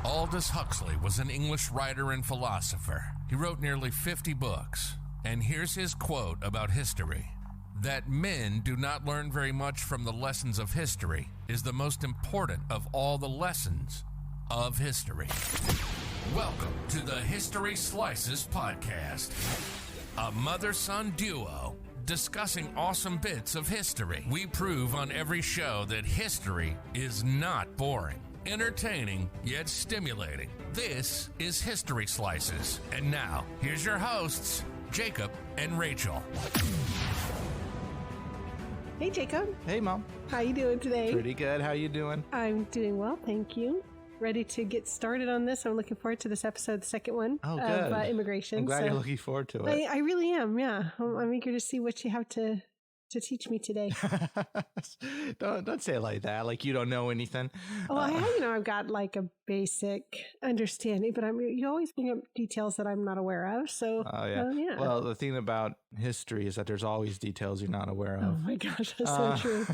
Aldous Huxley was an English writer and philosopher. He wrote nearly 50 books. And here's his quote about history. That men do not learn very much from the lessons of history is the most important of all the lessons of history. Welcome to the History Slices podcast, a mother-son duo discussing awesome bits of history. We prove on every show that history is not boring, entertaining, yet stimulating. This is History Slices. And now, here's your hosts, Jacob and Rachel. Hey, Jacob. Hey, Mom. How you doing today? Pretty good. How you doing? I'm doing well, thank you. Ready to get started on this. I'm looking forward to this episode, the second one of immigration. I'm glad you're looking forward to it. I really am, yeah. I'm eager to see what you have to teach me today. Don't say it like that, like you don't know anything. Well, I've got like a basic understanding, but you always bring up details that I'm not aware of. So, yeah. Well, the thing about history is that there's always details you're not aware of. Oh my gosh, that's so true.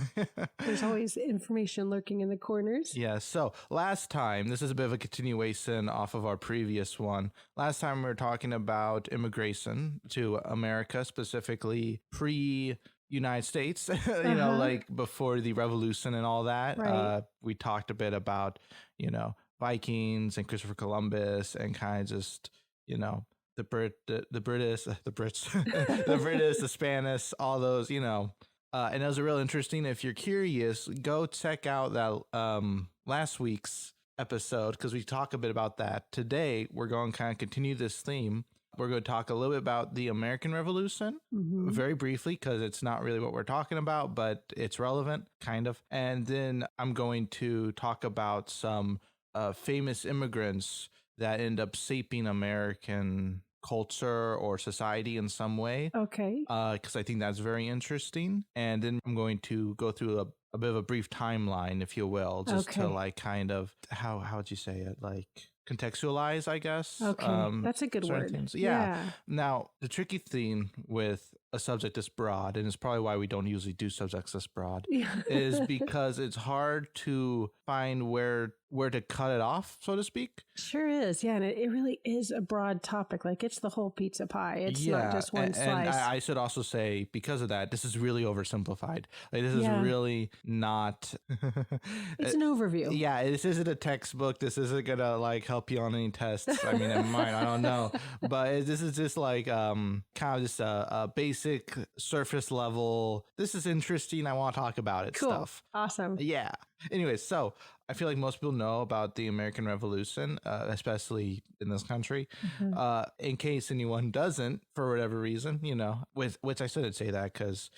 There's always information lurking in the corners. Yeah. So last time, this is a bit of a continuation off of our previous one. Last time we were talking about immigration to America, specifically United States, like before the revolution and all that. Right. We talked a bit about, Vikings and Christopher Columbus and kind of just, the British, the British, the Spanish, all those, and it was real interesting. If you're curious, go check out that last week's episode because we talk a bit about that. Today, we're going to kind of continue this theme. We're going to talk a little bit about the American Revolution, very briefly, because it's not really what we're talking about, but it's relevant, kind of. And then I'm going to talk about some famous immigrants that end up shaping American culture or society in some way. Okay. Because I think that's very interesting. And then I'm going to go through a bit of a brief timeline, if you will, just to like kind of, how would you say it? Like contextualize, I guess. Okay, that's a good word. Things. Yeah. Now, the tricky thing with a subject this broad, and it's probably why we don't usually do subjects this broad, is because it's hard to find where to cut it off, so to speak. Sure is, yeah, and it really is a broad topic. Like it's the whole pizza pie. It's not just one slice. And I should also say, because of that, this is really oversimplified. Like this is really not. It's an overview. Yeah, this isn't a textbook. This isn't gonna like help you on any tests. I mean, it might. I don't know, but this is just like kind of just a basic surface level. This is interesting. I want to talk about it. Cool. Stuff. Awesome. Yeah. Anyways, so I feel like most people know about the American Revolution, especially in this country. In case anyone doesn't, for whatever reason, which I shouldn't say that because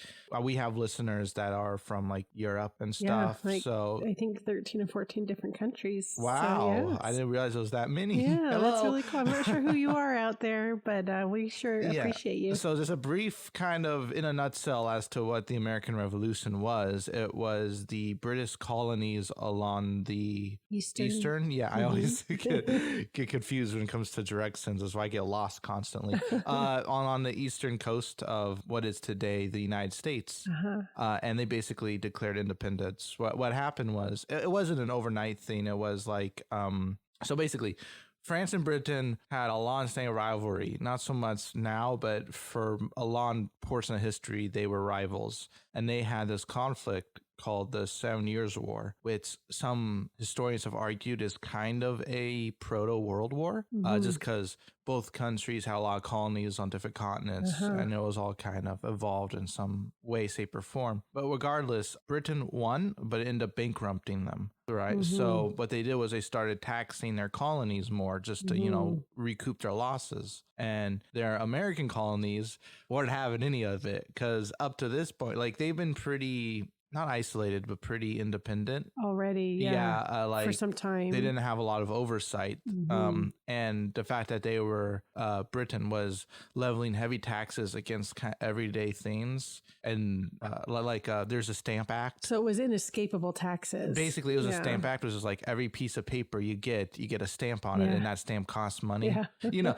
we have listeners that are from like Europe and stuff. Yeah, so I think 13 or 14 different countries. Wow. So, I didn't realize it was that many. Yeah, that's really cool. I'm not sure who you are out there, but we sure appreciate you. So just a brief kind of in a nutshell as to what the American Revolution was. It was the British colonies along the Eastern. Yeah, I always get confused when it comes to directions. That's why I get lost constantly. On the eastern coast of what is today the United States. And they basically declared independence. What happened was, it wasn't an overnight thing. It was like, so basically, France and Britain had a long-standing rivalry, not so much now, but for a long portion of history, they were rivals. And they had this conflict called the 7 Years' War, which some historians have argued is kind of a proto-World War, just because both countries had a lot of colonies on different continents, and it was all kind of evolved in some way, shape, or form. But regardless, Britain won, but it ended up bankrupting them, right? So what they did was they started taxing their colonies more just to, recoup their losses. And their American colonies weren't having any of it, because up to this point, like they've been pretty... not isolated, but pretty independent already. Yeah. Like for some time. They didn't have a lot of oversight. And the fact that they were, Britain was leveling heavy taxes against kind of everyday things. And there's a Stamp Act. So it was inescapable taxes. Basically, it was a Stamp Act, which is like every piece of paper you get a stamp on it. And that stamp costs money,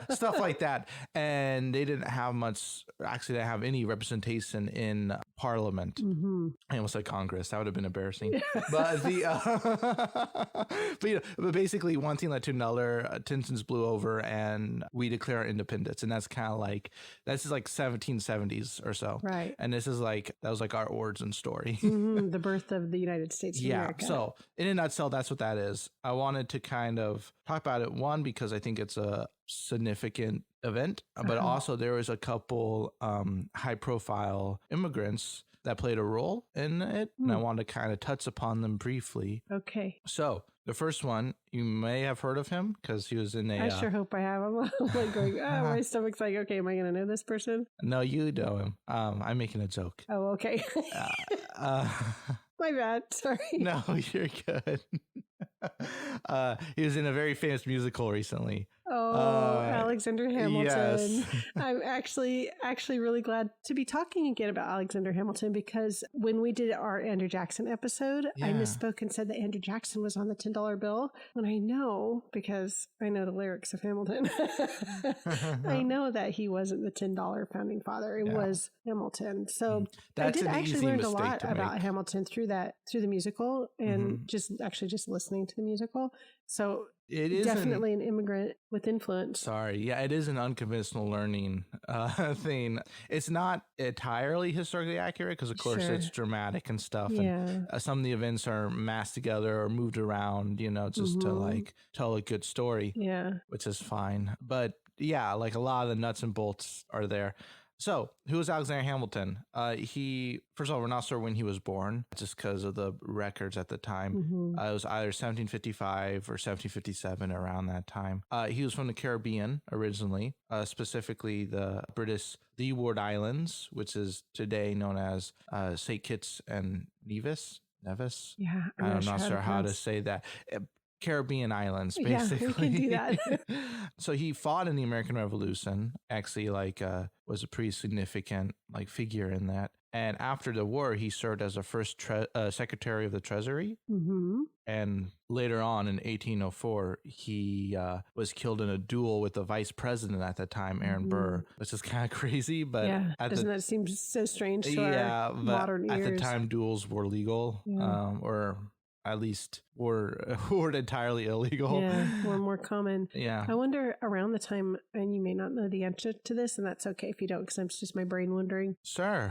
stuff like that. And they didn't have much, actually, they didn't have any representation in Parliament. And it was like of Congress. That would have been embarrassing. But but basically one thing led to another. Tensions blew over and we declare our independence. And that's kind of like, this is like 1770s or so. Right. And this is like, that was like our origin story. The birth of the United States of America. So in a nutshell, that's what that is. I wanted to kind of talk about it, one, because I think it's a significant event, but also there was a couple high profile immigrants that played a role in it, and I wanted to kind of touch upon them briefly. Okay. So the first one, you may have heard of him because he was in a... I sure hope I have. I'm like going, my stomach's like, okay, am I going to know this person? No, you know him. I'm making a joke. Oh, okay. My bad. Sorry. No, you're good. He was in a very famous musical recently. Oh, Alexander Hamilton. Yes. I'm actually really glad to be talking again about Alexander Hamilton, because when we did our Andrew Jackson episode, I misspoke and said that Andrew Jackson was on the $10 bill. And I know, because I know the lyrics of Hamilton, I know that he wasn't the $10 founding father. It was Hamilton. So I did actually learn a lot about Hamilton through the musical and just listening to the musical. So it is definitely an immigrant with influence. Sorry. Yeah, it is an unconventional learning thing. It's not entirely historically accurate because, of course, it's dramatic and stuff. And some of the events are massed together or moved around, just to like tell a good story. Yeah. Which is fine. But yeah, like a lot of the nuts and bolts are there. So, who was Alexander Hamilton? He, first of all, we're not sure when he was born, just because of the records at the time. It was either 1755 or 1757, around that time. He was from the Caribbean originally, specifically the British Leeward Islands, which is today known as St. Kitts and Nevis. Yeah, I'm not sure how to say that. Caribbean islands, basically. Yeah, we can do that. So he fought in the American Revolution, actually was a pretty significant figure in that. And after the war, he served as the first Secretary of the Treasury. And later on in 1804, he was killed in a duel with the vice president at the time, Aaron Burr, which is kind of crazy. But doesn't that seem so strange to our modern ears? At the time, duels were legal, or at least weren't entirely illegal. Yeah, were more common. Yeah. I wonder around the time, and you may not know the answer to this, and that's okay if you don't, because it's just my brain wondering. Sure.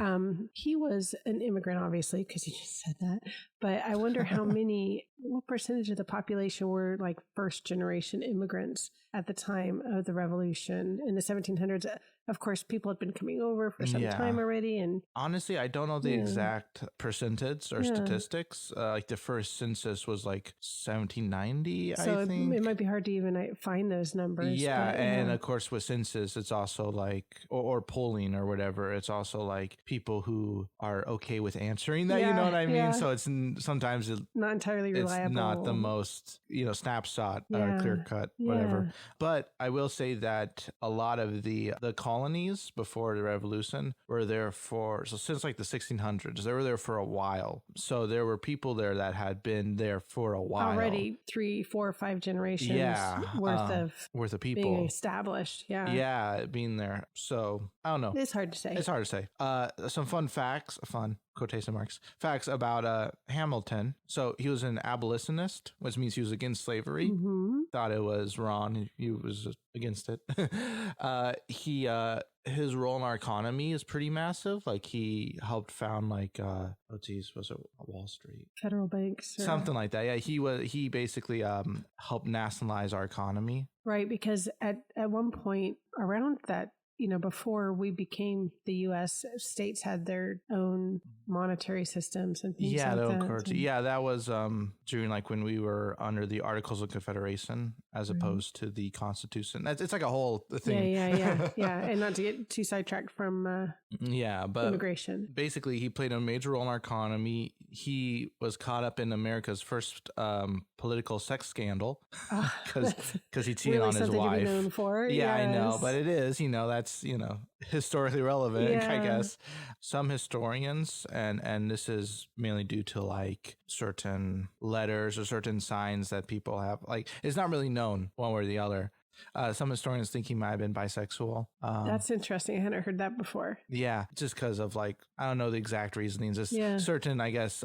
He was an immigrant, obviously, because you just said that. But I wonder what percentage of the population were like first generation immigrants at the time of the revolution in the 1700s. Of course, people had been coming over for some time already. And honestly, I don't know the exact percentage or statistics. Like the first census was like 1790, I think. So it might be hard to even find those numbers. Yeah, and of course with census, it's also like, or polling or whatever, it's also like people who are okay with answering that, you know what I mean? Yeah. So it's sometimes not entirely reliable. It's not the most, snapshot or clear cut, whatever. But I will say that a lot of the colonies before the revolution were there since like the 1600s, they were there for a while. So there were people there that had been there for a while. Already 3, 4, 5 generations worth of people being established. Yeah, being there. So I don't know. It's hard to say. Some fun quotation marks facts about Hamilton. So he was an abolitionist, which means he was against slavery. Thought it was wrong. He was against it. His role in our economy is pretty massive. Like he helped found was it Wall Street? Federal banks. Something like that. Yeah, he basically helped nationalize our economy. Right, because at one point around that, before we became the U.S., states had their own monetary systems and things like that. Yeah, currency. Yeah, that was during when we were under the Articles of Confederation as opposed to the Constitution. It's like a whole thing. Yeah. And not to get too sidetracked from immigration. Basically, he played a major role in our economy. He was caught up in America's first political sex scandal because he cheated on his wife. To be known for. Yeah, yes. I know, but it is. That's historically relevant, I guess. Some historians, and this is mainly due to certain letters or certain signs that people have, it's not really known one way or the other. Some historians think he might have been bisexual. That's interesting. I hadn't heard that before. Yeah, just because of like, I don't know the exact reasonings. Just certain, I guess,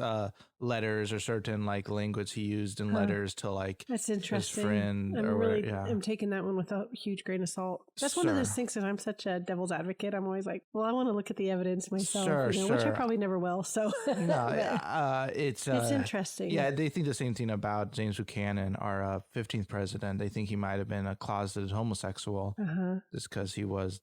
letters or certain like language he used in letters to like that's interesting. His friend. I'm taking that one with a huge grain of salt. That's one of those things that I'm such a devil's advocate. I'm always like, well, I want to look at the evidence myself, which I probably never will. So it's interesting. Yeah, they think the same thing about James Buchanan, our 15th president. They think he might have been a closeted homosexual just because he was,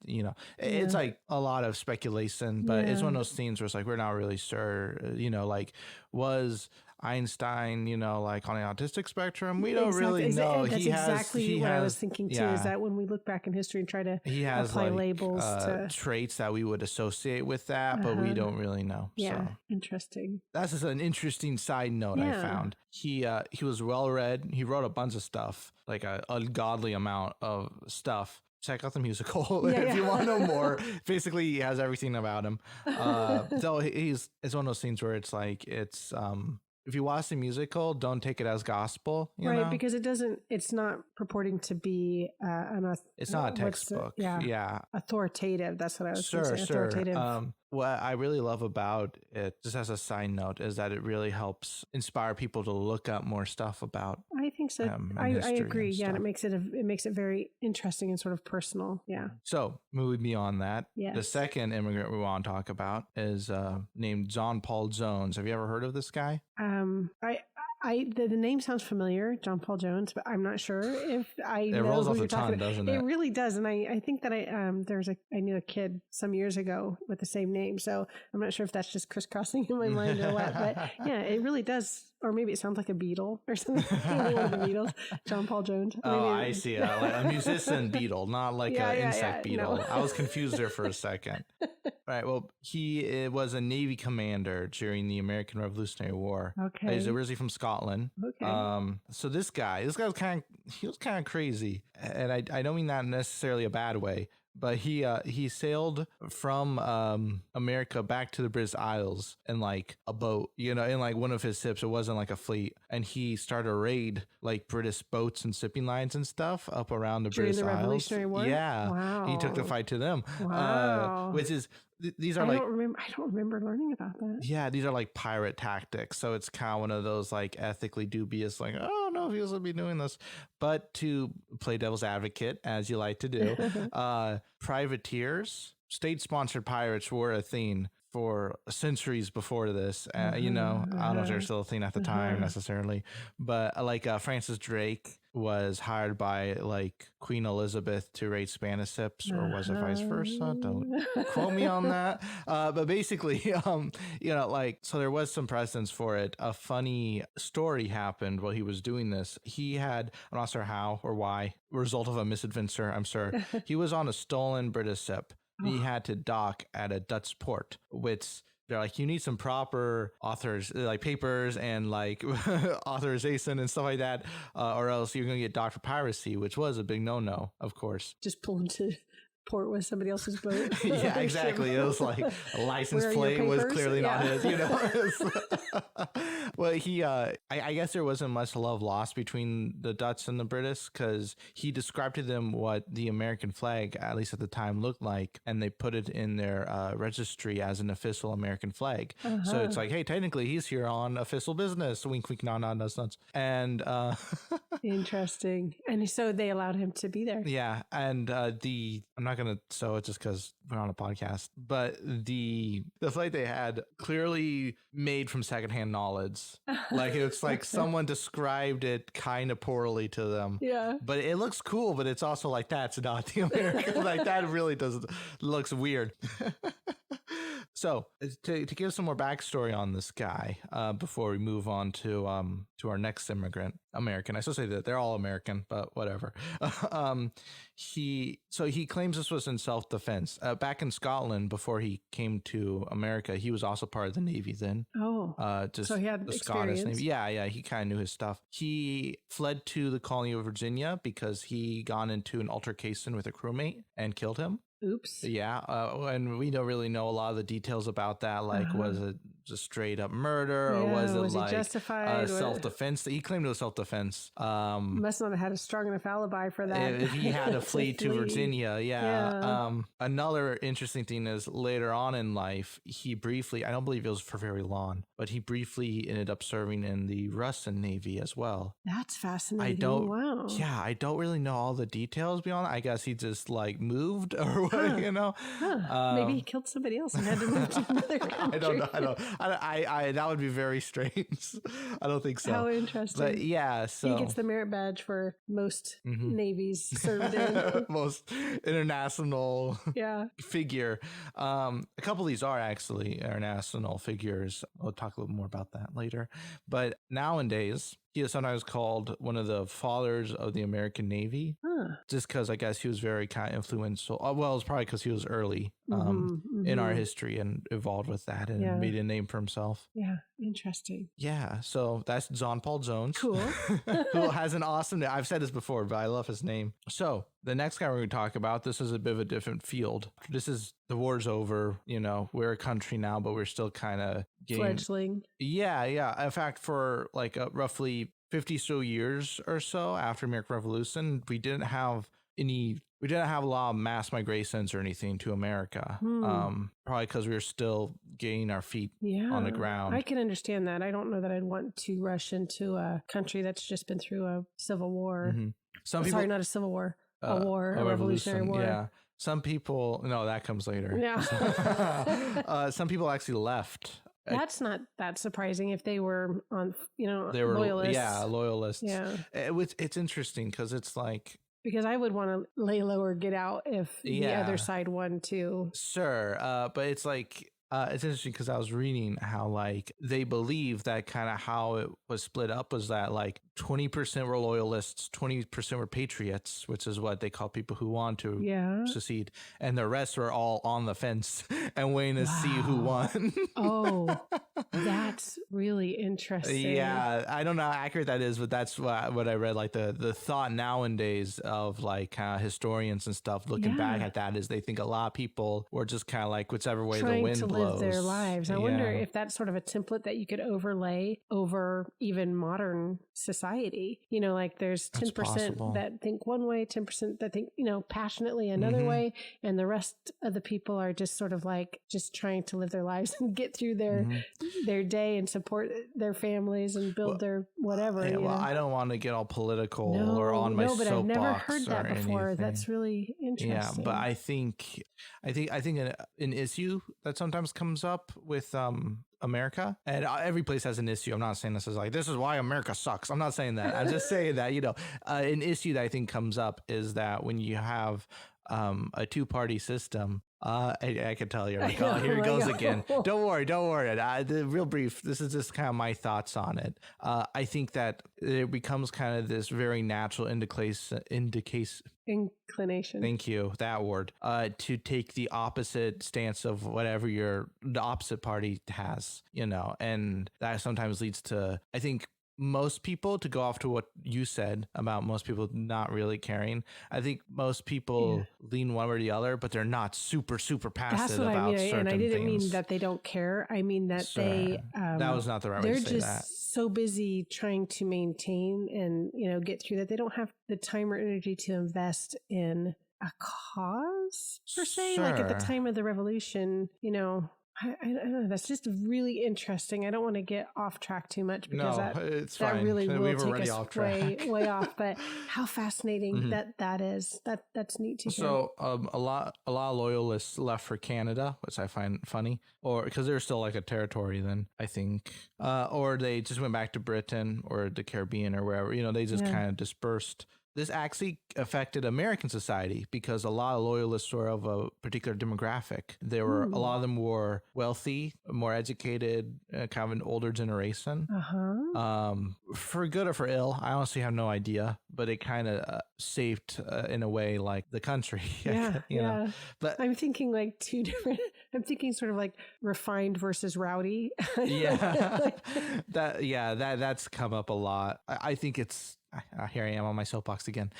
it's like a lot of speculation, but it's one of those things where it's like, we're not really sure, like was Einstein, like on the autistic spectrum? We don't really know. That's exactly what I was thinking too, is that when we look back in history and try to apply labels to traits that we would associate with that, but we don't really know. Yeah, so. Interesting. That's just an interesting side note I found. He was well read. He wrote a bunch of stuff, like an ungodly amount of stuff. Check out the musical if you want to know more. Basically, he has everything about him. So it's one of those things where it's like, if you watch the musical, don't take it as gospel, right? Because it's not purporting to be it's not a textbook. Authoritative. That's what I was going to say. Authoritative. What I really love about it, just as a side note, is that it really helps inspire people to look up more stuff about. I think so. I agree. Yeah, and it makes it very interesting and sort of personal. Yeah. So moving beyond that, the second immigrant we want to talk about is named John Paul Jones. Have you ever heard of this guy? The name sounds familiar, John Paul Jones, but I'm not sure if I know. It rolls off the tongue, doesn't it? It really does, and I think that I knew a kid some years ago with the same name, so I'm not sure if that's just crisscrossing in my mind or what. But yeah, it really does, or maybe it sounds like a beetle or something. One of the Beatles, John Paul Jones. Oh, I see. Like a musician beetle, not like an insect beetle. No. I was confused there for a second. Right. Well, he was a Navy commander during the American Revolutionary War. Okay. He's originally from Scotland. Okay. So this guy was kind of crazy, and I don't mean that necessarily a bad way. But he sailed from America back to the British Isles in like a boat, in like one of his ships. It wasn't like a fleet, and he started a raid like British boats and shipping lines and stuff up around the British Isles. Revolutionary War. Yeah, wow. He took the fight to them. Wow. Which is these are I don't remember learning about that. Yeah, these are like pirate tactics. So it's kind of one of those like ethically dubious, like, oh no, he doesn't be doing this. But to play devil's advocate, as you like to do, privateers, state-sponsored pirates were a thing for centuries before this. I don't know if they're still a thing at the time necessarily, but like Francis Drake was hired by like Queen Elizabeth to raid Spanish ships, or was it vice versa? Don't quote me on that. But basically, so there was some precedence for it. A funny story happened while he was doing this. He had, I'm not sure how or why, result of a misadventure, I'm sure. He was on a stolen British ship. He had to dock at a Dutch port, which they're like, you need some proper papers and like authorization and stuff like that, or else you're going to get docked for piracy, which was a big no-no, of course. Just pull into port with somebody else's boat. Yeah, exactly. It was like a license plate was clearly not his, Well, I guess there wasn't much love lost between the Dutch and the British, because he described to them what the American flag, at least at the time, looked like, and they put it in their registry as an official American flag. So it's like, hey, technically he's here on official business. Wink, wink, nod, nod, nuts. And interesting. And so they allowed him to be there. Yeah, and I'm not gonna sew it just because we're on a podcast, but the flight they had clearly made from secondhand knowledge. Like it's like someone described it kind of poorly to them. Yeah, but it looks cool, but it's also like, that's not the American. Like that really looks weird. So to give some more backstory on this guy, before we move on to our next immigrant, American. I still say that they're all American, but whatever. He claims this was in self-defense. Back in Scotland, before he came to America, he was also part of the Navy then. Oh, so he had the Scottish Navy. Yeah, he kind of knew his stuff. He fled to the colony of Virginia because he got into an altercation with a crewmate and killed him. Oops. Yeah. And we don't really know a lot of the details about that. Like, was it just straight up murder, or was it like justified? Self-defense? He claimed it was self-defense. Must not have had a strong enough alibi for that. If he had to flee to Virginia. Yeah. Another interesting thing is later on in life, he briefly, I don't believe it was for very long, but he briefly ended up serving in the Russian Navy as well. That's fascinating. Wow. Yeah, I don't really know all the details beyond. I guess he just like moved or what, you know. Maybe he killed somebody else and had to move to another country. I don't know. I that would be very strange. I don't think so. How interesting. But yeah, so he gets the merit badge for most navies served in. Most international figure. A couple of these are actually international figures. I'll talk a little more about that later. But nowadays, he is sometimes called one of the fathers of the American Navy, just because I guess he was very kind of influential. Well, it's probably because he was early in our history and evolved with that and made a name for himself. Yeah, interesting. Yeah, so that's John Paul Jones. Cool. Who has an awesome name. I've said this before, but I love his name. So the next guy we're going to talk about, this is a bit of a different field. This is, the war's over, you know, we're a country now, but we're still kind of fledgling. Yeah. In fact, for like roughly 50 so years or so after American Revolution, we didn't have a lot of mass migrations or anything to America. Probably because we were still getting our feet on the ground. I can understand that. I don't know that I'd want to rush into a country that's just been through a civil war. Sorry, not a civil war. A revolutionary war. Yeah. Some people, no, that comes later. Yeah. Some people actually left. That's not that surprising if they were on, they were loyalists. Yeah, loyalists. Yeah. It's interesting because it's like, because I would want to lay low or get out if the other side won too. Sure. But it's like, it's interesting because I was reading how like they believe that kind of how it was split up was that like 20% were loyalists, 20% were patriots, which is what they call people who want to secede, and the rest were all on the fence and waiting to see who won. Oh, that's really interesting. Yeah, I don't know how accurate that is, but that's what I read. Like the thought nowadays of like historians and stuff looking back at that is they think a lot of people were just kind of like whichever way the wind blows. Live their lives. I wonder if that's sort of a template that you could overlay over even modern society. You know, like there's 10% that think one way, 10% that think, passionately another way, and the rest of the people are just sort of like just trying to live their lives and get through their day and support their families and build their whatever. Yeah, well, I don't want to get all political or on my soapbox. No, but I've never heard that before. Anything. That's really interesting. Yeah, but I think an issue that sometimes comes up with America, and every place has an issue. I'm not saying this is why America sucks. I'm not saying that. I'm just saying that an issue that I think comes up is that when you have a two-party system, I can tell you're like, oh, here it goes again. Don't worry. The real brief, this is just kind of my thoughts on it. I think that it becomes kind of this very natural inclination. Thank you, that word. To take the opposite stance of whatever the opposite party has, and that sometimes leads to, I think, most people, to go off to what you said about most people not really caring, I think most people lean one way or the other, but they're not super passive about certain things. And I didn't mean that they don't care. I mean that they that was not the right way to say that. They're just so busy trying to maintain and get through that they don't have the time or energy to invest in a cause per se. Like at the time of the revolution, I don't know. That's just really interesting. I don't want to get off track too much because that really will take us way off. But how fascinating that is. That's neat to hear. So a lot of loyalists left for Canada, which I find funny, or because they're still like a territory then, I think, or they just went back to Britain or the Caribbean or wherever. They just kind of dispersed. This actually affected American society because a lot of loyalists were of a particular demographic. A lot of them were wealthy, more educated, kind of an older generation. For good or for ill, I honestly have no idea, but it kind of saved, in a way, like the country. Yeah. But I'm thinking like two different. I'm thinking sort of like refined versus rowdy. That's come up a lot. I think it's here I am on my soapbox again.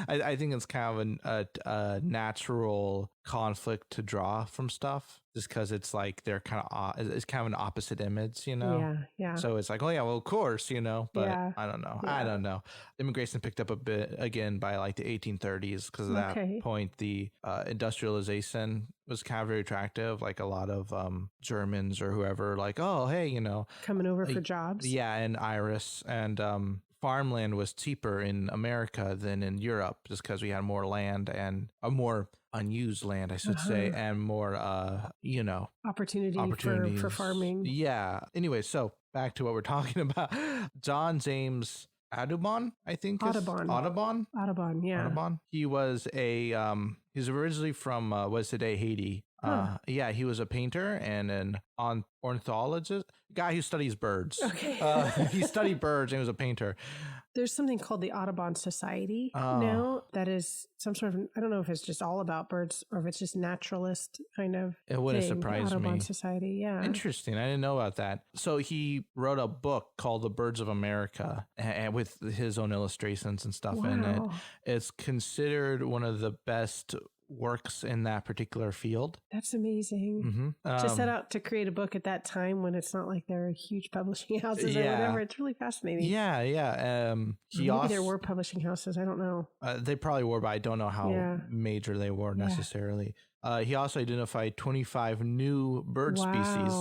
I think it's kind of a natural conflict to draw from stuff, just because it's like they're it's kind of an opposite image, Yeah. So it's like, oh yeah, well of course, but Yeah. I don't know. Immigration picked up a bit again by like the 1830s, because at that point the industrialization was kind of very attractive. Like a lot of Germans or whoever, like, oh hey, coming over for jobs. Yeah, and Irish and farmland was cheaper in America than in Europe, just because we had more land and more unused land, I should say, and more opportunity for farming. Yeah. Anyway, so back to what we're talking about. John James Audubon, I think. Audubon. Yeah. Audubon. He was he's originally from what's today Haiti. Yeah, he was a painter and an ornithologist, guy who studies birds. Okay. He studied birds and was a painter. There's something called the Audubon Society now that is some sort of, I don't know if it's just all about birds or if it's just naturalist kind of It wouldn't surprise me. Audubon Society, yeah. Interesting. I didn't know about that. So he wrote a book called The Birds of America, and with his own illustrations and stuff in it. It's considered one of the best works in that particular field. That's amazing. To set out to create a book at that time when it's not like there are huge publishing houses or whatever. It's really fascinating. Yeah. Maybe there were publishing houses. I don't know. They probably were, but I don't know how major they were necessarily. He also identified 25 new bird species,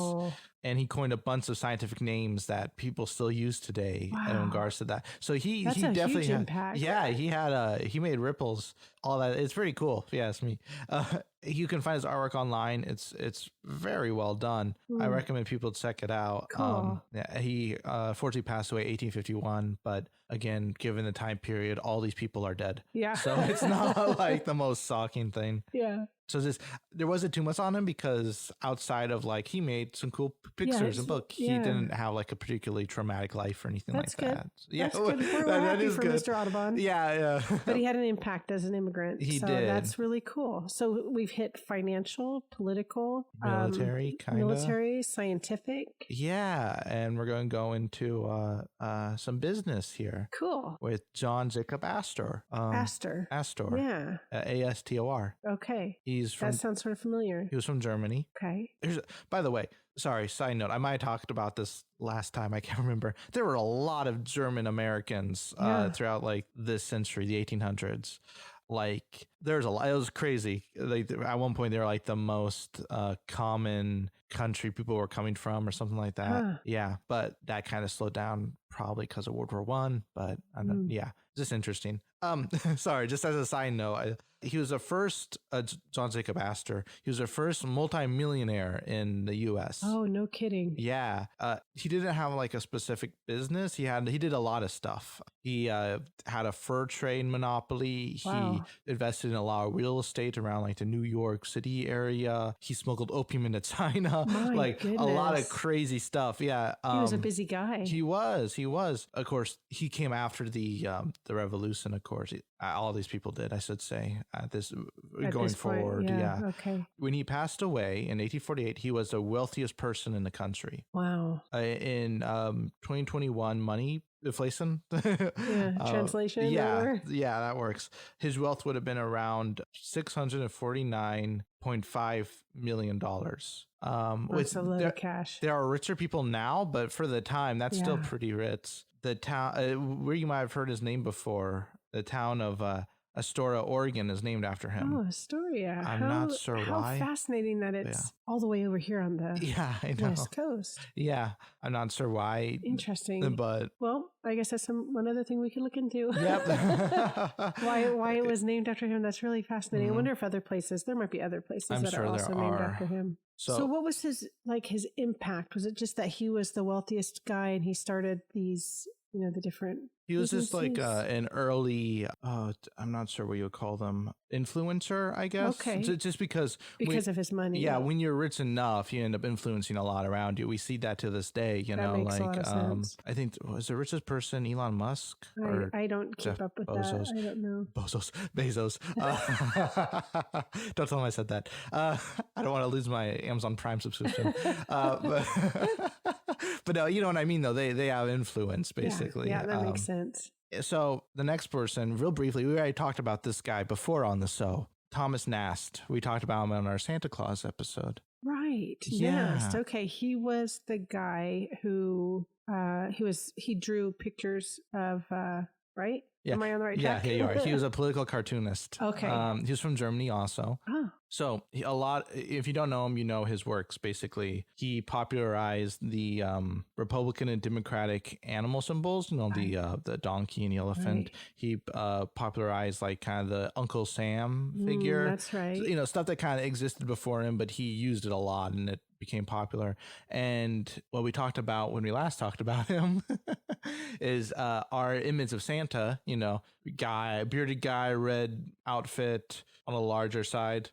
and he coined a bunch of scientific names that people still use today in regards to that. So he definitely huge impact. Yeah, he made ripples, all that. It's pretty cool, if you ask me. You can find his artwork online. It's very well done. I recommend people check it out. Cool. He fortunately passed away 1851, but again, given the time period, all these people are dead. Yeah. So it's not like the most shocking thing. Yeah. So there wasn't too much on him, because outside of like he made some cool pictures and book, he didn't have like a particularly traumatic life or anything like that. Yeah, that's good. We're happy for Mr. Audubon. Yeah. But he had an impact as an immigrant. He so did. That's really cool. So we've hit financial, political, military, military, scientific. Yeah, and we're going to go into some business here. Cool. With John Jacob Astor. Astor. Yeah. Astor. Okay. That sounds sort of familiar. He was from Germany. Okay. By the way, sorry, side note, I might have talked about this last time, I can't remember. There were a lot of German Americans throughout like this century, the 1800s. Like there's a lot. It was crazy. Like at one point they were like the most common country people were coming from or something like that. Yeah, but that kind of slowed down probably because of World War One. But I don't, just interesting. Sorry, just as a side note, he was the first John Jacob Astor. He was the first multimillionaire in the U.S. Oh, no kidding. Yeah, he didn't have like a specific business. He did a lot of stuff. He had a fur trade monopoly. He invested in a lot of real estate around like the New York City area. He smuggled opium into China. My goodness. A lot of crazy stuff. Yeah, he was a busy guy. He was. Of course, he came after the revolution. Of course, all these people did, I should say. Going forward, yeah. Okay. When he passed away in 1848, he was the wealthiest person in the country. Wow. In 2021 money inflation. Translation. Yeah, that works. His wealth would have been around $649.5 million. That's a lot of cash. There are richer people now, but for the time, that's still pretty rich. The town where you might have heard his name before, the town of Astoria, Oregon, is named after him. Oh, Astoria. I'm not sure why. How fascinating that it's all the way over here on the West Coast. Yeah, I'm not sure why. Interesting. But well, I guess that's one other thing we could look into. Yep. why it was named after him. That's really fascinating. I wonder if other places, there might be other places that are also named after him. So what was his impact? Was it just that he was the wealthiest guy and he started these, the different He was just like an early, I'm not sure what you would call them, influencer, I guess. Okay. Just because of his money. Yeah, when you're rich enough, you end up influencing a lot around you. We see that to this day, that makes a lot of sense. I think, was the richest person Elon Musk? I don't keep up with Bezos. that. I don't know. Bezos. Don't tell him I said that. I don't want to lose my Amazon Prime subscription. But no, you know what I mean, though. They have influence, basically. Yeah, that makes sense. So the next person, real briefly, we already talked about this guy before on the show. Thomas Nast. We talked about him on our Santa Claus episode. Right. Yeah. Nast. Okay. He was the guy who he drew pictures of right? Yeah. Am I on the right track? Yeah, you are. He was a political cartoonist. Okay. He was from Germany also. Oh. So if you don't know him, you know his works. Basically, he popularized the Republican and Democratic animal symbols. You know, the donkey and the elephant. Right. He popularized like kind of the Uncle Sam figure. That's right. You know, stuff that kind of existed before him, but he used it a lot, and it became popular. And what we talked about when we last talked about him is our image of Santa. You know, bearded guy, red outfit on a larger side.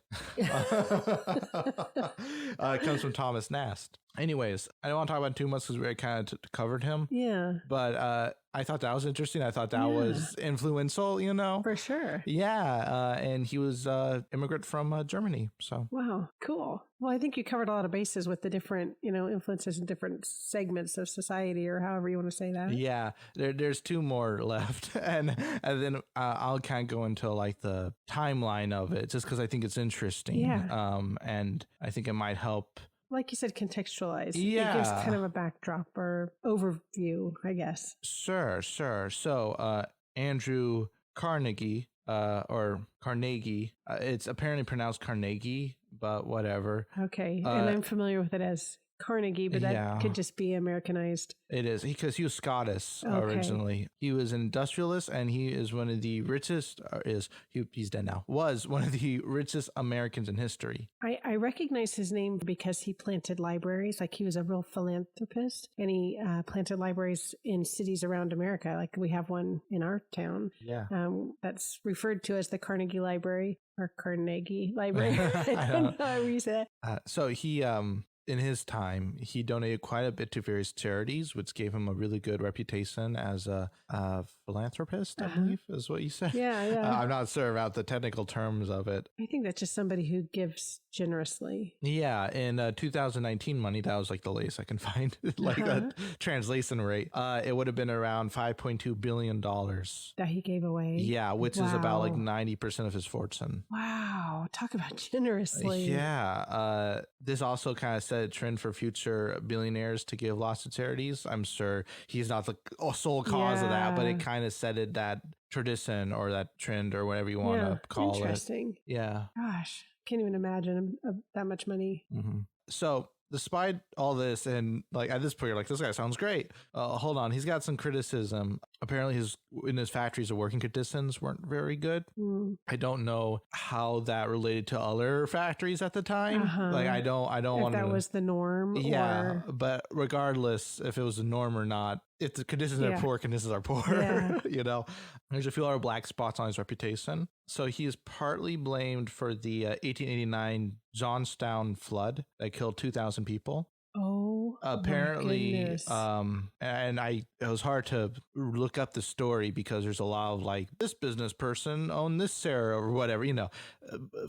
Comes from Thomas Nast. Anyways, I don't want to talk about too much because we kind of covered him. Yeah. But I thought that was interesting. I thought that was influential, you know? For sure. Yeah. And he was an immigrant from Germany. So. Wow. Cool. Well, I think you covered a lot of bases with the different, influences in different segments of society, or however you want to say that. Yeah. There's two more left. and then I'll kind of go into like the timeline of it just because I think it's interesting. Yeah. And I think it might help. Like you said, contextualize. Yeah. It gives kind of a backdrop or overview, I guess. Sure. So Andrew Carnegie, or Carnegie, it's apparently pronounced Carnegie, but whatever. Okay. And I'm familiar with it as Carnegie, but that could just be Americanized. It is, because he was Scottish originally. He was an industrialist, and he is one of the richest, he's dead now, was one of the richest Americans in history. I recognize his name because he planted libraries. Like, he was a real philanthropist, and he planted libraries in cities around America. Like, we have one in our town. Yeah. That's referred to as the Carnegie Library, or Carnegie Library. I don't know how you say that. So he, in his time, he donated quite a bit to various charities, which gave him a really good reputation as a philanthropist, I believe is what you said. Yeah. I'm not sure about the technical terms of it. I think that's just somebody who gives generously. Yeah. In 2019 money, that was like the latest I can find, like a translation rate. It would have been around $5.2 billion. That he gave away. Yeah, which is about like 90% of his fortune. Wow. Talk about generously. Yeah. This also kind of set a trend for future billionaires to give lots of charities. I'm sure he's not the sole cause of that, but it kind of set it that tradition or that trend or whatever you want to call Interesting. it. Yeah. Gosh, can't even imagine that much money. Mm-hmm. So despite all this, and like at this point, you're like, this guy sounds great. Hold on, he's got some criticism. Apparently, in his factories, the working conditions weren't very good. I don't know how that related to other factories at the time. Like, I don't want that was the norm. Yeah, but regardless if it was the norm or not, if the conditions are poor, conditions are poor. Yeah. You know, there's a few other black spots on his reputation. So he is partly blamed for the 1889 Johnstown flood that killed 2,000 people. Oh, apparently, and it was hard to look up the story because there's a lot of like, this business person owned this Sarah or whatever,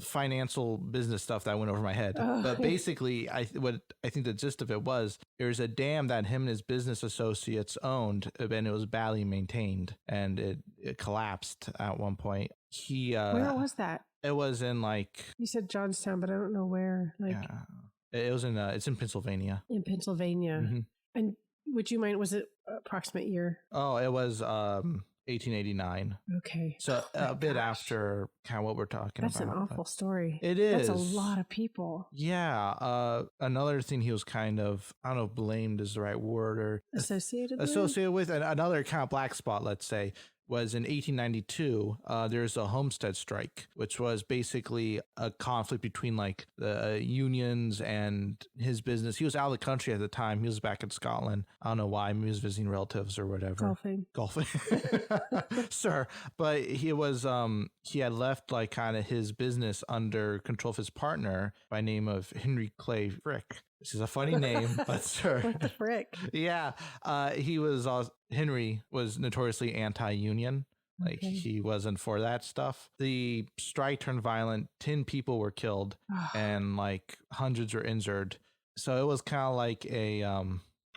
financial business stuff that went over my head. But basically, I think the gist of it was, there's a dam that him and his business associates owned, and it was badly maintained, and it collapsed at one point. Where was that? It was in like, you said Johnstown, but I don't know where. Like. Yeah. It was it's in Pennsylvania. In Pennsylvania. Mm-hmm. And would you mind, was it approximate year? Oh, it was 1889. Okay. So a bit after kind of what we're talking about. That's an awful story. It is. That's a lot of people. Yeah. Another thing he was kind of, I don't know, blamed is the right word, or associated with, and another kind of black spot, let's say, was in 1892, there's a homestead strike, which was basically a conflict between like the unions and his business. He was out of the country at the time. He was back in Scotland. I don't know why. Maybe he was visiting relatives or whatever. Golfing. Sure. But he was, he had left like kind of his business under control of his partner by name of Henry Clay Frick. This is a funny name, but sure. What the frick? Yeah. Henry was notoriously anti-union. Like, he wasn't for that stuff. The strike turned violent. 10 people were killed and like hundreds were injured. So it was kind of like a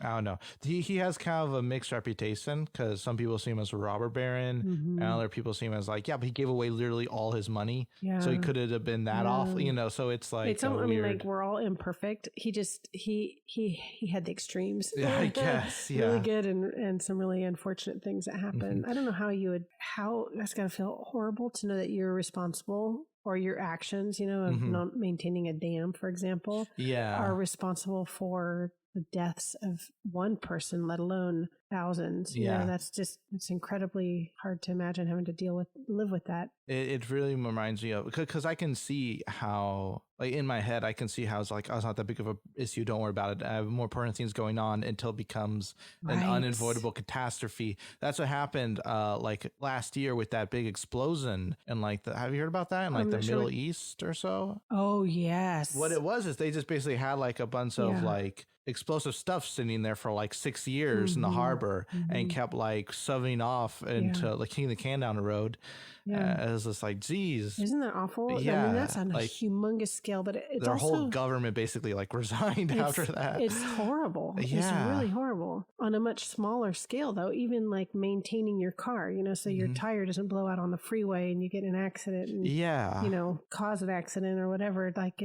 I don't know. He has kind of a mixed reputation because some people see him as a robber baron and other people see him as like, yeah, but he gave away literally all his money. Yeah. So he could have been that off, you know, so it's like, I mean, like we're all imperfect. He just, he had the extremes. Yeah, I guess. Yeah. Really good and some really unfortunate things that happen. I don't know how that's got to feel horrible to know that you're responsible, or your actions, you know, of not maintaining a dam, for example, are responsible for the deaths of one person, let alone thousands. You know, it's incredibly hard to imagine having to live with that. It really reminds me of, because I can see how, like in my head, I can see how it's like, oh, it's not that big of a issue. Don't worry about it. I have more important things going on until it becomes an unavoidable catastrophe. That's what happened like last year with that big explosion. And like, have you heard about that in like the Middle East or so? Oh, yes. What it was is they just basically had like a bunch of like explosive stuff sitting there for like 6 years in the harbor and kept like shoving off into like kicking the can down the road. It was just like, geez. Isn't that awful? Yeah. I mean, that's on a like, humongous scale, but it's their also, whole government basically like resigned after that. It's horrible. Yeah. It's really horrible. On a much smaller scale, though, even like maintaining your car, you know, so your tire doesn't blow out on the freeway and you get in an accident and, you know, cause an accident or whatever. Like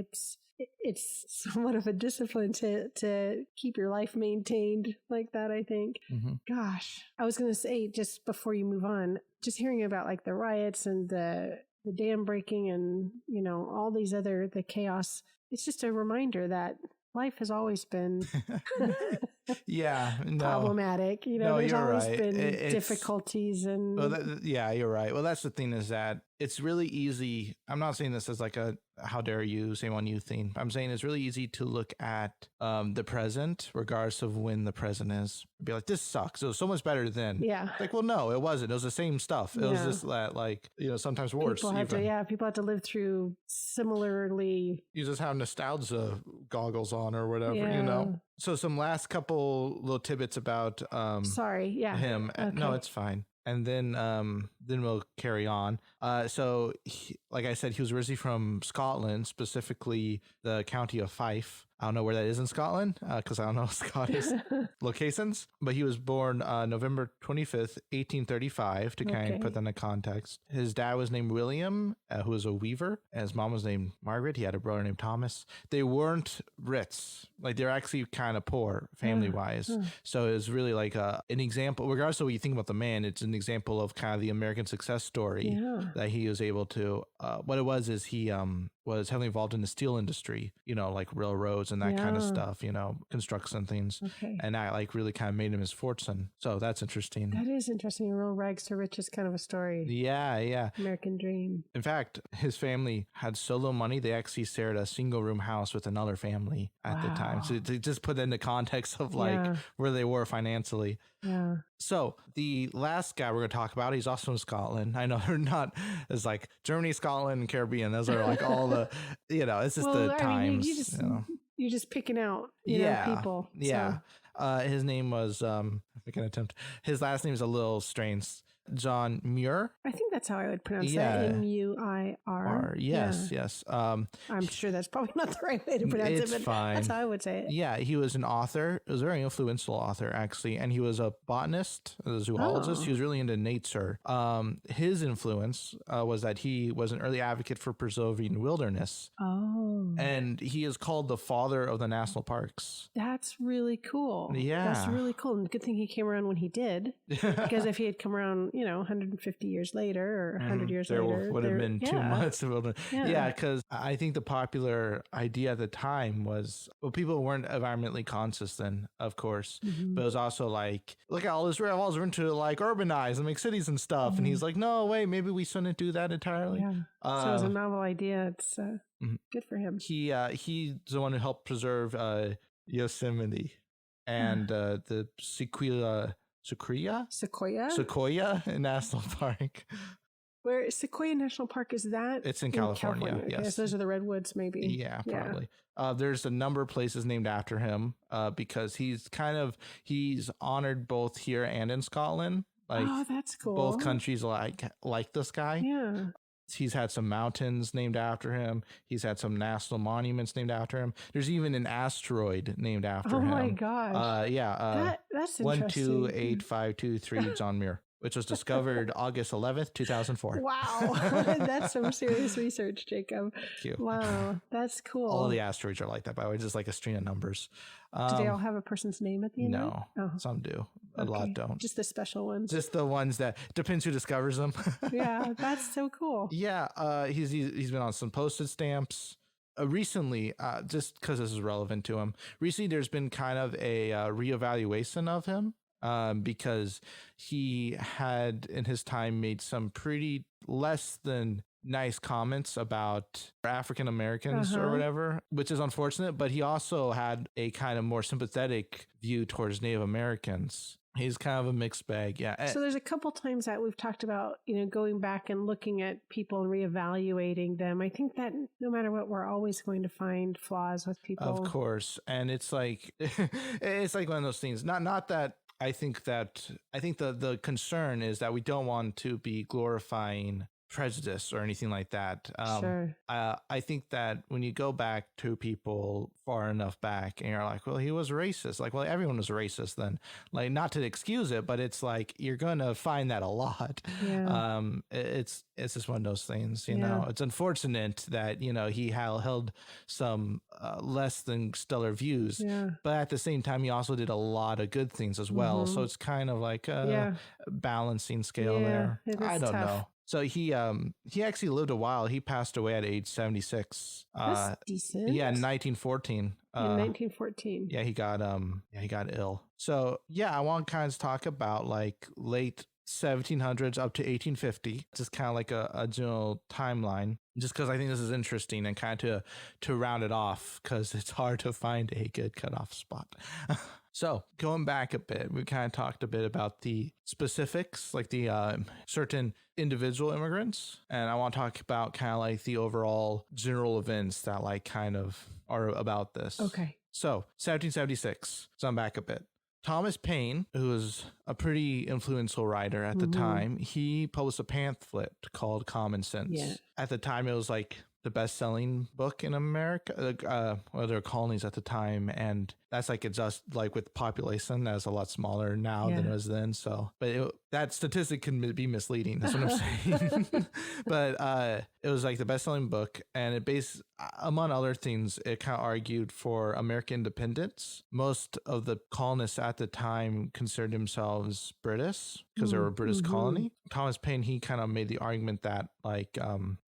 it's somewhat of a discipline to keep your life maintained like that, I think. Gosh, I was going to say, just before you move on, just hearing about like the riots and the dam breaking and, you know, all these the chaos, it's just a reminder that life has always been problematic. You know, there's always been difficulties and... Well, you're right. Well, that's the thing, is that it's really easy. I'm not saying this as like a how dare you, shame on you thing. I'm saying it's really easy to look at the present, regardless of when the present is. Be like, this sucks. It was so much better then. Yeah. Like, well, no, it wasn't. It was the same stuff. It was just that, like, you know, sometimes worse. People have to live through similarly. You just have nostalgia goggles on or whatever, you know? So some last couple little tidbits about him. Okay. No, it's fine. And then we'll carry on. So, like I said, he was originally from Scotland, specifically the county of Fife. I don't know where that is in Scotland because I don't know Scottish locations. But he was born November 25th, 1835, to kind of put that in context. His dad was named William, who was a weaver. And his mom was named Margaret. He had a brother named Thomas. They weren't rich. Like, they're actually kind of poor family-wise. So it was really like an example. Regardless of what you think about the man, it's an example of kind of the American success story that he was able to. What it was is he was heavily involved in the steel industry, you know, like railroads and that kind of stuff, you know, construction things. And that like really kind of made him his fortune. So that's interesting. That is interesting. A real rags to riches kind of a story. Yeah. American dream. In fact, his family had so little money, they actually shared a single room house with another family at the time. So to just put it into context of like where they were financially. Yeah. So the last guy we're going to talk about, he's also from Scotland. I know they're not, it's like Germany, Scotland, and Caribbean. Those are like all the, you know, it's just the times. You're just picking out, you know, people. Yeah. So. His name was, his last name is a little strange. John Muir. I think that's how I would pronounce that. Muir. Yes. I'm sure that's probably not the right way to pronounce it, but fine. That's how I would say it. Yeah, he was an author. He was a very influential author, actually, and he was a botanist, a zoologist. He was really into nature. His influence was that he was an early advocate for preserving wilderness. And he is called the father of the national parks. That's really cool. Yeah. That's really cool. And good thing he came around when he did, because if he had come around, you know, 150 years later or 100 years later, there would have been too much. Yeah, because I think the popular idea at the time was, well, people weren't environmentally conscious then, of course, but it was also like, look at all this walls are into like urbanize and make cities and stuff. And he's like, no, wait, maybe we shouldn't do that entirely. So it was a novel idea. It's good for him. He's the one who helped preserve Yosemite and the Sequoia National Park. Where Sequoia National Park is that? It's in California. Okay, Yes, so those are the redwoods, maybe. Yeah, probably. There's a number of places named after him because he's honored both here and in Scotland. Like, that's cool. Both countries like this guy. Yeah. He's had some mountains named after him. He's had some national monuments named after him. There's even an asteroid named after him. Oh my gosh. That's interesting. 128523 John Muir, which was discovered August 11th, 2004. Wow. That's some serious research, Jacob. Thank you. Wow. That's cool. All the asteroids are like that, by the way, just like a string of numbers. Do they all have a person's name at the end? No. Some do. A lot don't. Just the special ones. Just the ones that depends who discovers them. Yeah, that's so cool. Yeah. He's been on some postage stamps. Recently, just because this is relevant to him, recently there's been kind of a reevaluation of him. Because he had in his time made some pretty less than nice comments about African Americans or whatever, which is unfortunate, but he also had a kind of more sympathetic view towards Native Americans. He's kind of a mixed bag. Yeah. So there's a couple times that we've talked about, going back and looking at people and reevaluating them. I think that no matter what, we're always going to find flaws with people. Of course. And it's like, it's like one of those things, not that I think the concern is that we don't want to be glorifying prejudice or anything like that. Sure. I think that when you go back to people far enough back and you're like, well, he was racist. Like, well, everyone was racist then. Like, not to excuse it, but it's like you're going to find that a lot. Yeah. It's just one of those things, you know. It's unfortunate that, he held some less than stellar views. Yeah. But at the same time, he also did a lot of good things as well. So it's kind of like a balancing scale there. I don't know. So he actually lived a while. He passed away at age 76. That's decent. Yeah, in 1914. In 1914. Yeah, he got ill. So yeah, I want to kind of talk about like late 1700s up to 1850, just kind of like a general timeline, just because I think this is interesting and kind of to round it off, because it's hard to find a good cutoff spot. So going back a bit, we kind of talked a bit about the specifics, like the certain individual immigrants. And I want to talk about kind of like the overall general events that like kind of are about this. Okay. So 1776, so I'm back a bit. Thomas Paine, who was a pretty influential writer at the time, he published a pamphlet called Common Sense. Yeah. At the time, it was like the best-selling book in America. Well, there were colonies at the time, and that's like it's just like with population that's a lot smaller now than it was then. So, but that statistic can be misleading. That's what I'm saying. But it was like the best-selling book, and it based, among other things, it kind of argued for American independence. Most of the colonists at the time considered themselves British because they were a British colony. Thomas Paine, he kind of made the argument that like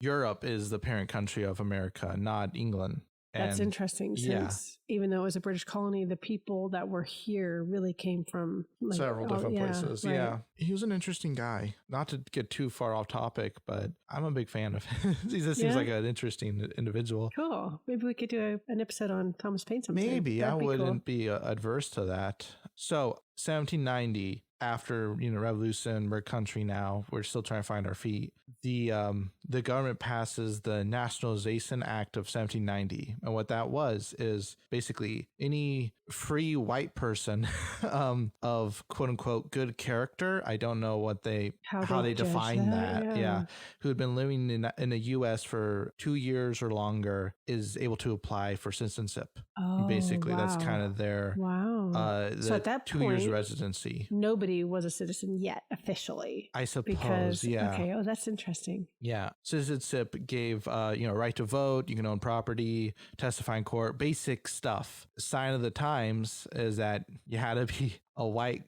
Europe is the parent country of America, not England. That's interesting, since even though it was a British colony, the people that were here really came from like, several different places. Right. Yeah. He was an interesting guy. Not to get too far off topic, but I'm a big fan of him. He just seems like an interesting individual. Cool. Maybe we could do an episode on Thomas Paine sometime. Maybe. I wouldn't be adverse to that. So 1790, after, revolution, we're a country now. We're still trying to find our feet. The government passes the Nationalization Act of 1790. And what that was is basically any free white person of quote unquote good character. I don't know what how they define that. Yeah. Who had been living in the U.S. for 2 years or longer is able to apply for citizenship. Oh, basically, that's kind of their so at that 2 point, years residency. Nobody was a citizen yet officially. I suppose. Okay. Oh, that's interesting. Yeah. Citizenship gave, right to vote. You can own property, testify in court, basic stuff. Sign of the times is that you had to be a white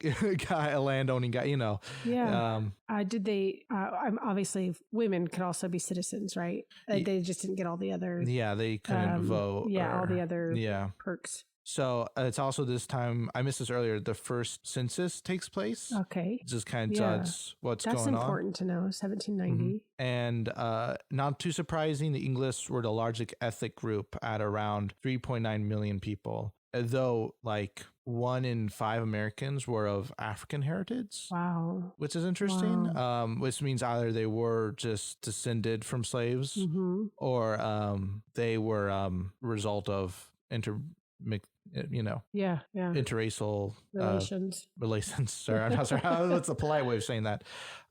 guy, a landowning guy, Yeah. Did they, obviously women could also be citizens, right? They just didn't get all the other. Yeah. They couldn't vote. Yeah. All the other perks. So it's also this time, I missed this earlier, the first census takes place. Okay. Just kind of judge what's going on. That's important to know, 1790. And not too surprising, the English were the largest ethnic group at around 3.9 million people, though like 1 in 5 Americans were of African heritage. Wow. Which is interesting, which means either they were just descended from slaves or they were result of interracial relations. Sorry, I'm not sure. What's the polite way of saying that?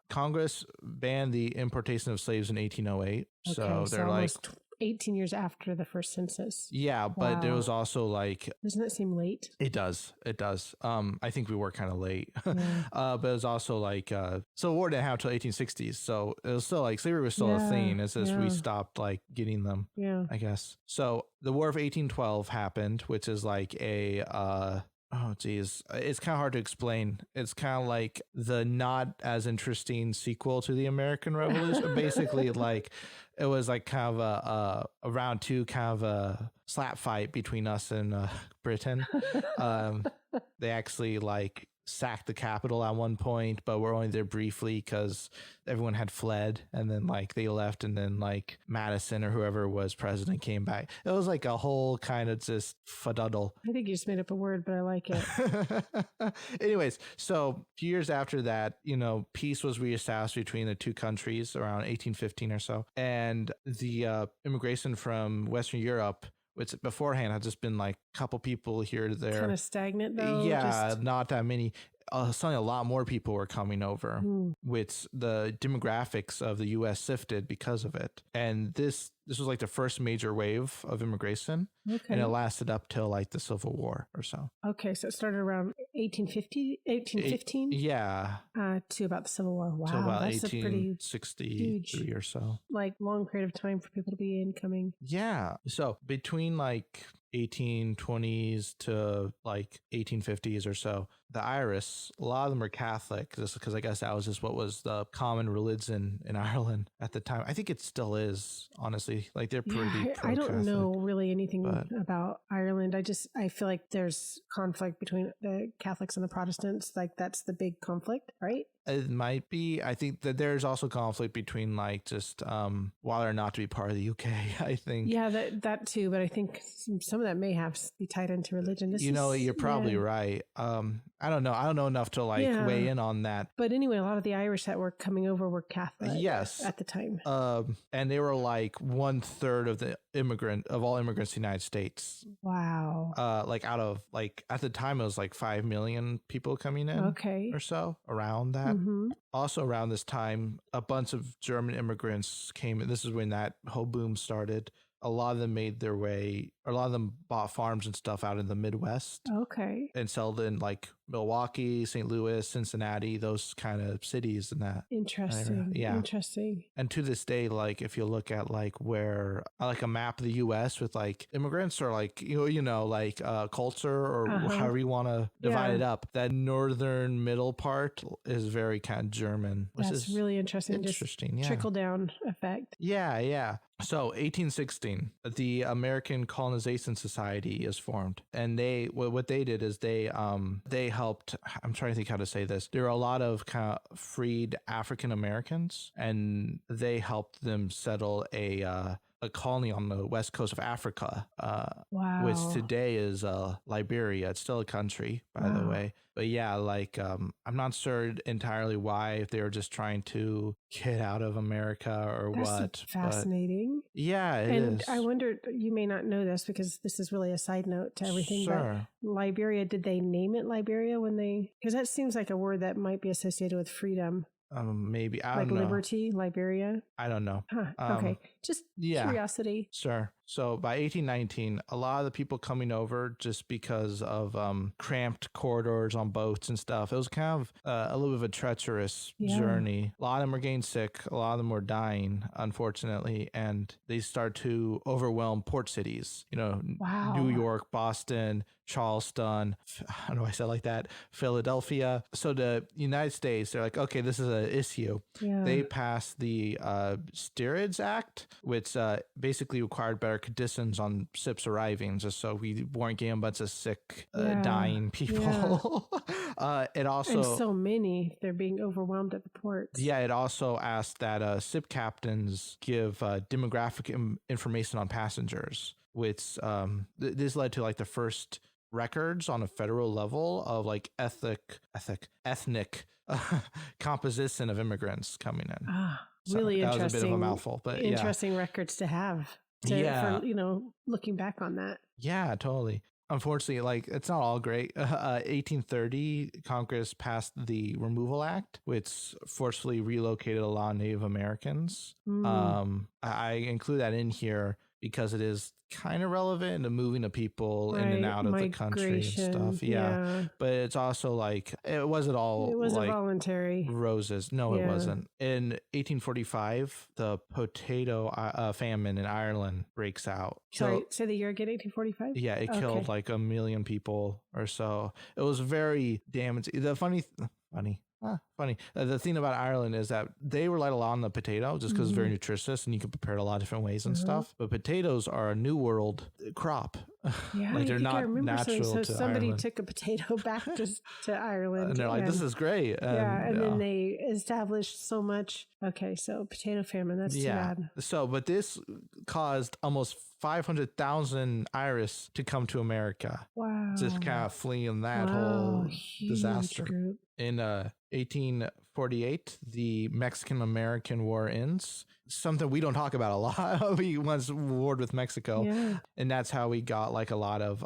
Congress banned the importation of slaves in 1808. Okay, So they're like almost 18 years after the first census. Yeah, but there was also like, doesn't that seem late? It does. I think we were kind of late. Yeah. But it was also like Civil War didn't happen until 1860s, so it was still like slavery was still a thing. It's just we stopped like getting them. Yeah, I guess. So the War of 1812 happened, which is like a oh geez, it's kind of hard to explain. It's kind of like the not as interesting sequel to the American Revolution. Basically, like it was like kind of a round two, kind of a slap fight between us and Britain. They actually like sacked the capital at one point, but we're only there briefly because everyone had fled, and then like they left, and then like Madison or whoever was president came back. It was like a whole kind of just faduddle. I think you just made up a word, but I like it. Anyways, so a few years after that, peace was reestablished between the two countries around 1815 or so, and the immigration from Western Europe, which beforehand had just been like a couple people here or there. Kind of stagnant though. Yeah, not that many. Suddenly a lot more people were coming over, which the demographics of the U.S. shifted because of it. And this was like the first major wave of immigration, and it lasted up till like the Civil War or so. Okay, so it started around 1815? Yeah. To about the Civil War. Wow, to about that's 1863 or so. Like long period of time for people to be incoming. Yeah. So between like 1820s to like 1850s or so, the Irish, a lot of them are Catholic, just because I guess that was just what was the common religion in Ireland at the time. I think it still is, honestly. Like they're pretty I don't know really anything about Ireland. I feel like there's conflict between the Catholics and the Protestants. Like that's the big conflict, right? It might be. I think that there's also conflict between like just whether or not to be part of the UK, I think. Yeah, that too. But I think some of that may have be tied into religion. You're probably right. I don't know. I don't know enough to like weigh in on that. But anyway, a lot of the Irish that were coming over were Catholic. Yes. At the time. And they were like 1/3 of all immigrants in the United States. Wow. Like out of like at the time it was like 5 million people coming in. Okay. Or so around that. Mm-hmm. Also around this time, a bunch of German immigrants came in. This is when that whole boom started. A lot of them made their way, or a lot of them bought farms and stuff out in the Midwest. Okay. And sold in like Milwaukee, St. Louis, Cincinnati, those kind of cities and that. Interesting. Yeah. Interesting. And to this day, like if you look at like where, like a map of the U.S. with like immigrants or like, like culture or however you want to divide it up, that northern middle part is very kind of German. That's really interesting. Interesting, just trickle down effect. Yeah, yeah. So 1816, the American Colonization Society is formed, and what they did is they helped. I'm trying to think how to say this. There were a lot of kind of freed African Americans, and they helped them settle a colony on the west coast of Africa, which today is Liberia. It's still a country, by the way. But yeah, like I'm not sure entirely why, if they were just trying to get out of America or That's fascinating. But yeah, it and is. I wondered, you may not know this because this is really a side note to everything. Sure. But Liberia, did they name it Liberia when they? Because that seems like a word that might be associated with freedom. Maybe I don't know. Like liberty, Liberia. I don't know. Huh. Okay, just curiosity. Sure. So by 1819, a lot of the people coming over just because of cramped corridors on boats and stuff. It was kind of a little bit of a treacherous journey. A lot of them were getting sick. A lot of them were dying, unfortunately, and they start to overwhelm port cities. New York, Boston, Charleston, how do I say it like that? Philadelphia. So the United States, they're like, okay, this is an issue. Yeah. They passed the Steerage Act, which basically required better conditions on ships arriving, just so we weren't getting a bunch of sick, dying people. It also, and so many, they're being overwhelmed at the ports. Yeah, it also asked that ship captains give demographic information on passengers, which this led to like the first records on a federal level of like ethnic composition of immigrants coming in. Really that interesting. Was a bit of a mouthful, but interesting records to have. For looking back on that. Yeah, totally. unfortunately, like, it's not all great. 1830, Congress passed the Removal Act, which forcefully relocated a lot of Native Americans. I include that in here because it is kind of relevant to moving the people in and out of the country and stuff. Yeah. But it's also like, it wasn't all like voluntary roses. No, it wasn't. In 1845, the potato famine in Ireland breaks out. Sorry, say the year again, 1845? Yeah, it killed like 1 million people or so. It was very damaging. The funny. The thing about Ireland is that they relied a lot on the potato just because it's very nutritious and you can prepare it a lot of different ways and stuff. But potatoes are a New World crop. Yeah, like they're not natural so to somebody Ireland. took a potato back to Ireland. And they're like, this is great. And then they established so much. Okay, so potato famine, that's too bad. So, but this caused almost 500,000 Irish to come to America. Wow. Just kind of fleeing that whole disaster. Group. In 1848, the Mexican-American War ends. Something we don't talk about a lot. We once warred with Mexico. Yeah. And that's how we got like a lot of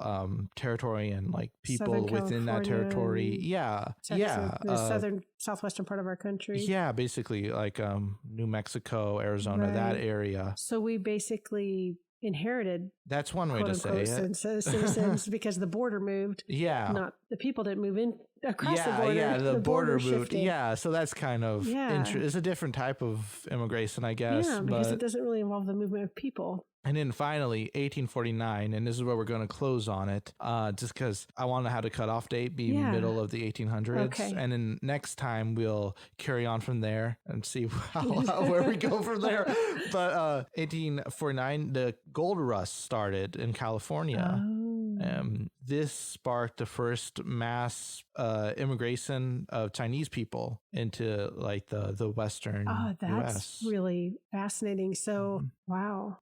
territory and like people within that territory. The southwestern part of our country. Yeah, basically like New Mexico, Arizona, that area. So we basically inherited, that's one way to say it, citizens because the border moved. Not the people didn't move in across the border. The border moved. Shifted. So that's kind of it's a different type of immigration, I guess. Yeah, because it doesn't really involve the movement of people. And then finally, 1849, and this is where we're going to close on it, just because I want to have the cutoff date be middle of the 1800s. Okay. And then next time we'll carry on from there and see where we go from there. But 1849, the gold rush started in California. This sparked the first mass immigration of Chinese people into like the Western that's US. Really fascinating. So, wow.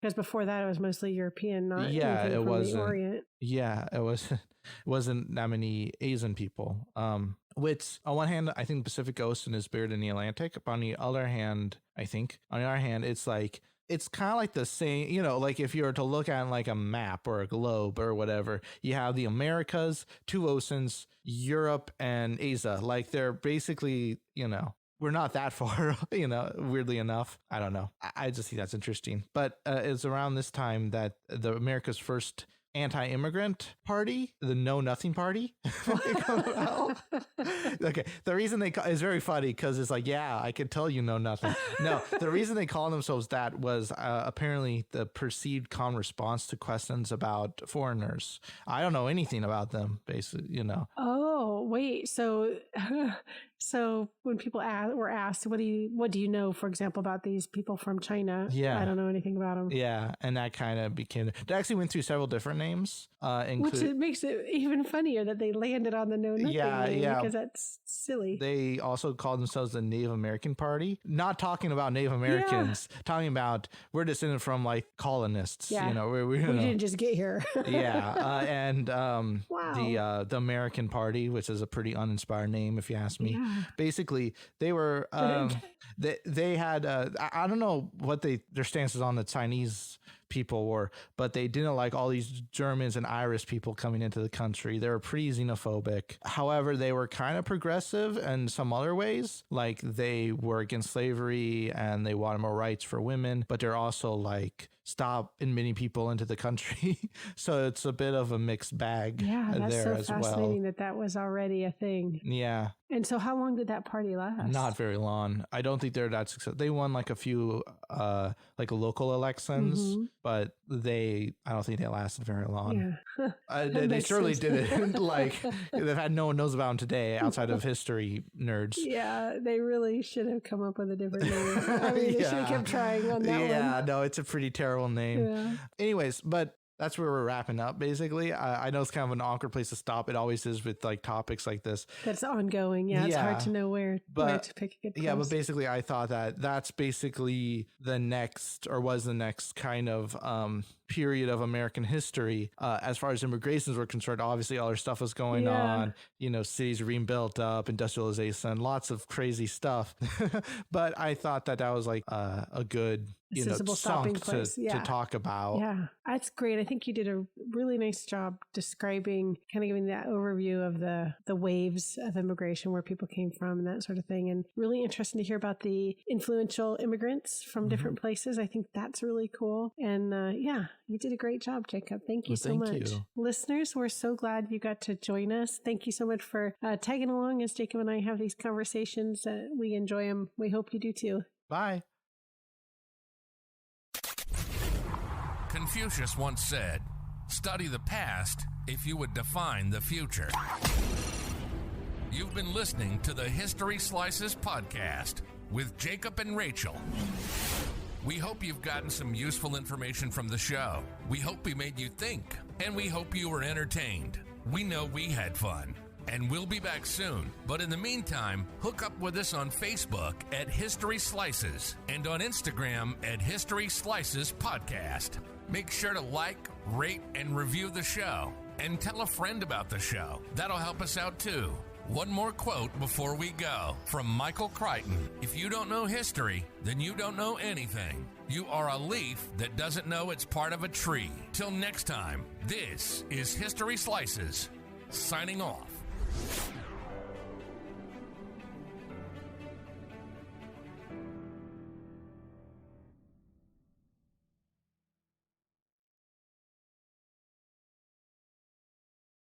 Because before that, it was mostly European, not anything from the Orient. Yeah, it wasn't that many Asian people. Which on one hand, I think the Pacific Ocean is bigger than the Atlantic. But on the other hand, it's like, it's kind of like the same, like if you were to look at like a map or a globe or whatever, you have the Americas, two oceans, Europe and Asia. Like they're basically, we're not that far, weirdly enough. I don't know. I just think that's interesting. But it's around this time that the America's first anti-immigrant party, the NoNothing Party. Okay, the reason they is very funny because it's like, I can tell you know nothing. No, the reason they call themselves that was apparently the perceived calm response to questions about foreigners. I don't know anything about them, basically, Oh, wait. So when people were asked, what do you know, for example, about these people from China? Yeah. I don't know anything about them. Yeah. And that kind of became, they actually went through several different names. Which it makes it even funnier that they landed on the NoNothing name, because that's silly. They also called themselves the Native American Party. Not talking about Native Americans, talking about we're descended from like colonists. Yeah. We didn't just get here. And the American Party, which is a pretty uninspired name if you ask me. Yeah. Basically, they were they had I don't know what their stances on the Chinese people were, but they didn't like all these Germans and Irish people coming into the country. They were pretty xenophobic. However, they were kind of progressive in some other ways. Like they were against slavery and they wanted more rights for women, but they're also like stop admitting people into the country. So it's a bit of a mixed bag there as well. That's so fascinating that was already a thing. Yeah. And so how long did that party last? Not very long. I don't think they're that successful. They won like a few like local elections, but I don't think they lasted very long. Yeah. They surely didn't. Like they've had no one knows about them today outside of history nerds. Yeah, they really should have come up with a different name. I mean, they should have kept trying on that one. Yeah, no, it's a pretty terrible name. Yeah. Anyways, but that's where we're wrapping up, basically. I know it's kind of an awkward place to stop. It always is with like topics like this. That's ongoing. Yeah, it's hard to know where to pick a good place. Yeah, but basically I thought that's basically was the next kind of period of American history, as far as immigrations were concerned. Obviously, all their stuff was going on, cities being built up, industrialization, lots of crazy stuff. But I thought that was like a good stopping place to talk about. Yeah, that's great. I think you did a really nice job describing, kind of giving that overview of the waves of immigration, where people came from and that sort of thing. And really interesting to hear about the influential immigrants from different places. I think that's really cool. And you did a great job, Jacob. Thank you so much. You. Listeners, we're so glad you got to join us. Thank you so much for tagging along as Jacob and I have these conversations. We enjoy them. We hope you do too. Bye. Confucius once said, "Study the past if you would define the future." You've been listening to the History Slices podcast with Jacob and Rachel. We hope you've gotten some useful information from the show. We hope we made you think, and we hope you were entertained. We know we had fun, and we'll be back soon. But in the meantime, hook up with us on Facebook at History Slices and on Instagram at History Slices Podcast. Make sure to like, rate, and review the show, and tell a friend about the show. That'll help us out too. One more quote before we go from Michael Crichton. "If you don't know history, then you don't know anything. You are a leaf that doesn't know it's part of a tree." Till next time, this is History Slices, signing off.